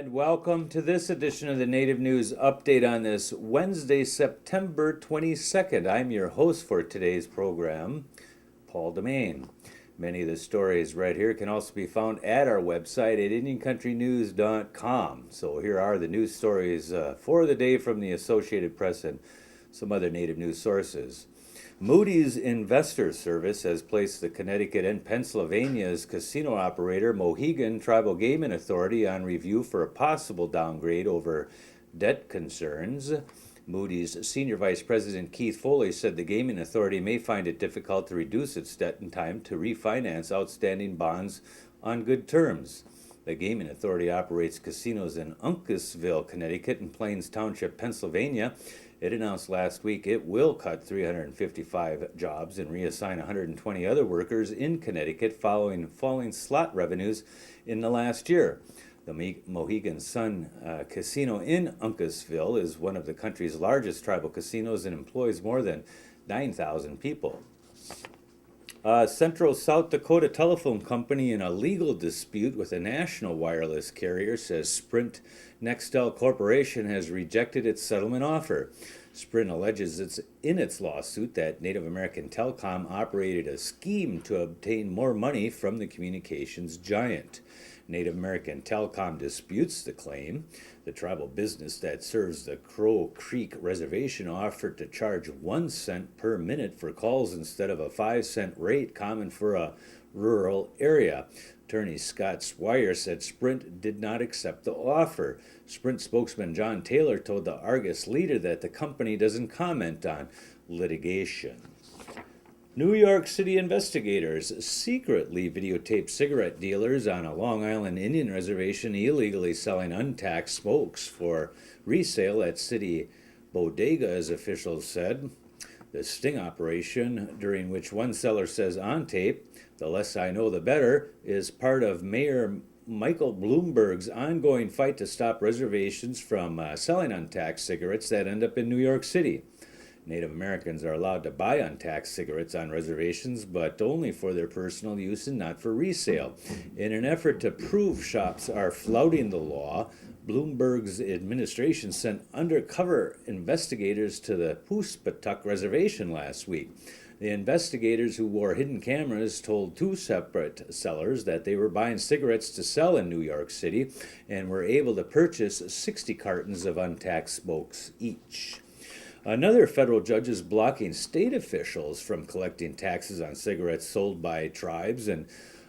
And welcome to this edition of the Native News Update on this Wednesday, September 22nd. I'm your host for today's program, Paul DeMain. Many of the stories right here can also be found at our website at IndianCountryNews.com. So here are the news stories for the day from the Associated Press and some other Native news sources. Moody's Investor Service has placed the Connecticut and Pennsylvania's casino operator Mohegan Tribal Gaming Authority on review for a possible downgrade over debt concerns. Moody's Senior Vice President Keith Foley said the gaming authority may find it difficult to reduce its debt in time to refinance outstanding bonds on good terms. The gaming authority operates casinos in Uncasville, Connecticut, and Plains Township, Pennsylvania. It announced last week it will cut 355 jobs and reassign 120 other workers in Connecticut following falling slot revenues in the last year. The Mohegan Sun Casino in Uncasville is one of the country's largest tribal casinos and employs more than 9,000 people. Central South Dakota Telephone Company, in a legal dispute with a national wireless carrier, says Sprint Nextel Corporation has rejected its settlement offer. Sprint alleges in its lawsuit that Native American Telecom operated a scheme to obtain more money from the communications giant. Native American Telecom disputes the claim. The tribal business that serves the Crow Creek Reservation offered to charge 1 cent per minute for calls instead of a 5-cent rate common for a rural area. Attorney Scott Swire said Sprint did not accept the offer. Sprint spokesman John Taylor told the Argus Leader that the company doesn't comment on litigation. New York City investigators secretly videotaped cigarette dealers on a Long Island Indian reservation illegally selling untaxed smokes for resale at city bodegas, officials said. The sting operation, during which one seller says on tape, "The less I know, the better," is part of Mayor Michael Bloomberg's ongoing fight to stop reservations from selling untaxed cigarettes that end up in New York City. Native Americans are allowed to buy untaxed cigarettes on reservations, but only for their personal use and not for resale. In an effort to prove shops are flouting the law, Bloomberg's administration sent undercover investigators to the Poospatuck Reservation last week. The investigators, who wore hidden cameras, told 2 separate sellers that they were buying cigarettes to sell in New York City and were able to purchase 60 cartons of untaxed smokes each. Another federal judge is blocking state officials from collecting taxes on cigarettes sold by tribes and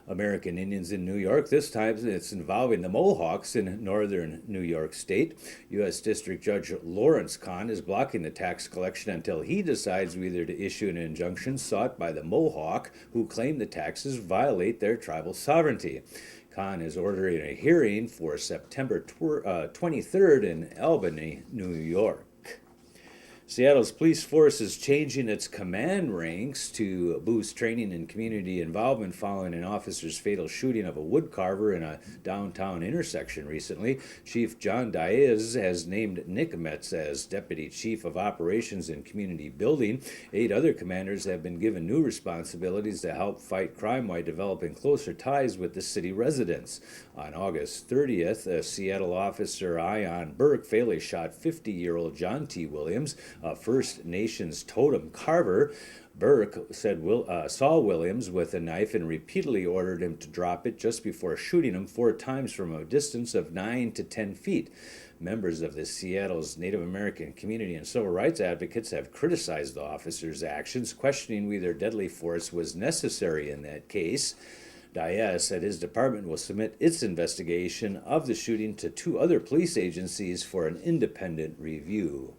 American Indians in New York. This time it's involving the Mohawks in northern New York State. U.S. District Judge Lawrence Kahn is blocking the tax collection until he decides whether to issue an injunction sought by the Mohawk, who claim the taxes violate their tribal sovereignty. Kahn is ordering a hearing for September 23rd in Albany, New York. Seattle's police force is changing its command ranks to boost training and community involvement following an officer's fatal shooting of a woodcarver in a downtown intersection recently. Chief John Diaz has named Nick Metz as Deputy Chief of Operations and Community Building. 8 other commanders have been given new responsibilities to help fight crime while developing closer ties with the city residents. On August 30th, a Seattle officer, Ion Burke, fatally shot 50-year-old John T. Wlliams, a First Nations totem carver. Burke said saw Wlliams with a knife and repeatedly ordered him to drop it just before shooting him 4 times from a distance of 9 to 10 feet. Members of the Seattle's Native American community and civil rights advocates have criticized the officer's actions, questioning whether deadly force was necessary in that case. Diaz said his department will submit its investigation of the shooting to 2 other police agencies for an independent review.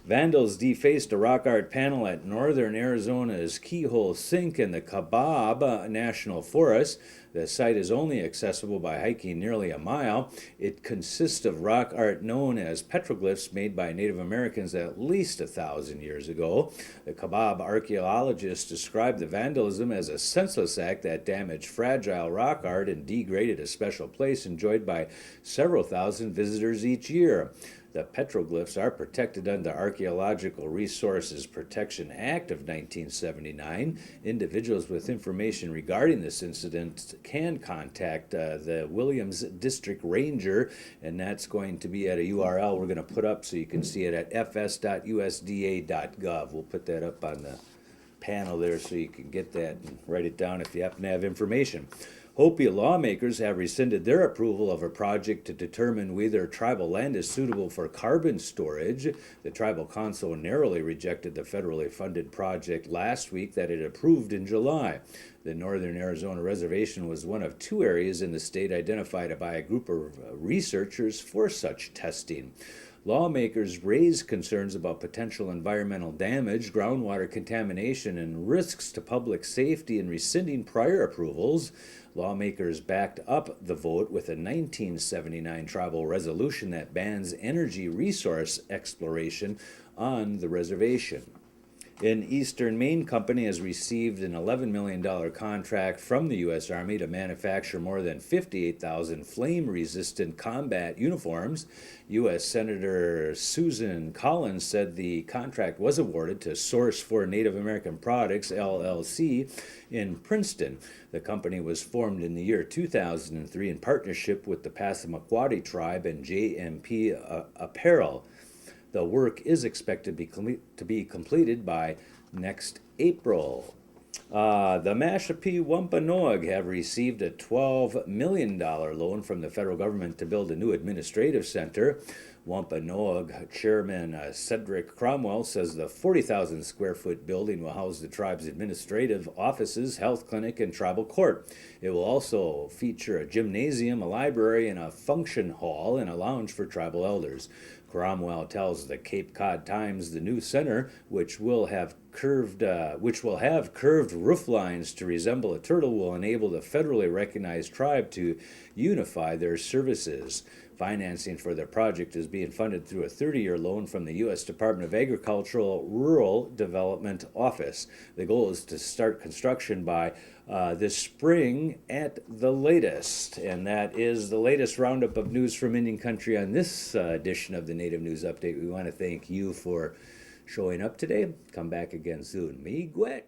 Vandals defaced a rock art panel at northern Arizona's Keyhole sink in the Kaibab National Forest. The site is only accessible by hiking nearly a mile. It consists of rock art known as petroglyphs made by Native Americans at least 1,000 years ago. The Kaibab archaeologists described the vandalism as a senseless act that damaged fragile rock art and degraded a special place enjoyed by several thousand visitors each year. The petroglyphs are protected under the Archaeological Resources Protection Act of 1979. Individuals with information regarding this incident can contact the Wlliams District Ranger, and that's going to be at a URL we're going to put up so you can see it at fs.usda.gov. We'll put that up on the panel there so you can get that and write it down if you happen to have information. Hopi lawmakers have rescinded their approval of a project to determine whether tribal land is suitable for carbon storage. The tribal council narrowly rejected the federally funded project last week that it approved in July. The Northern Arizona Reservation was one of 2 areas in the state identified by a group of researchers for such testing. Lawmakers raised concerns about potential environmental damage, groundwater contamination, and risks to public safety in rescinding prior approvals. Lawmakers backed up the vote with a 1979 tribal resolution that bans energy resource exploration on the reservation. An Eastern Maine company has received an $11 million contract from the U.S. Army to manufacture more than 58,000 flame-resistant combat uniforms. U.S. Senator Susan Collins said the contract was awarded to Source for Native American Products, LLC, in Princeton. The company was formed in the year 2003 in partnership with the Passamaquoddy tribe and JMP Apparel. The work is expected to be completed by next April. The Mashpee Wampanoag have received a $12 million loan from the federal government to build a new administrative center. Wampanoag Chairman Cedric Cromwell says the 40,000 square foot building will house the tribe's administrative offices, health clinic, and tribal court. It will also feature a gymnasium, a library, and a function hall and a lounge for tribal elders. Cromwell tells the Cape Cod Times the new center, which will have curved roof lines to resemble a turtle, will enable the federally recognized tribe to unify their services. Financing for the project is being funded through a 30-year loan from the U.S. Department of Agricultural Rural Development Office. The goal is to start construction by this spring at the latest. And that is the latest roundup of news from Indian Country on this edition of the Native News Update. We want to thank you for showing up today. Come back again soon. Miigwech.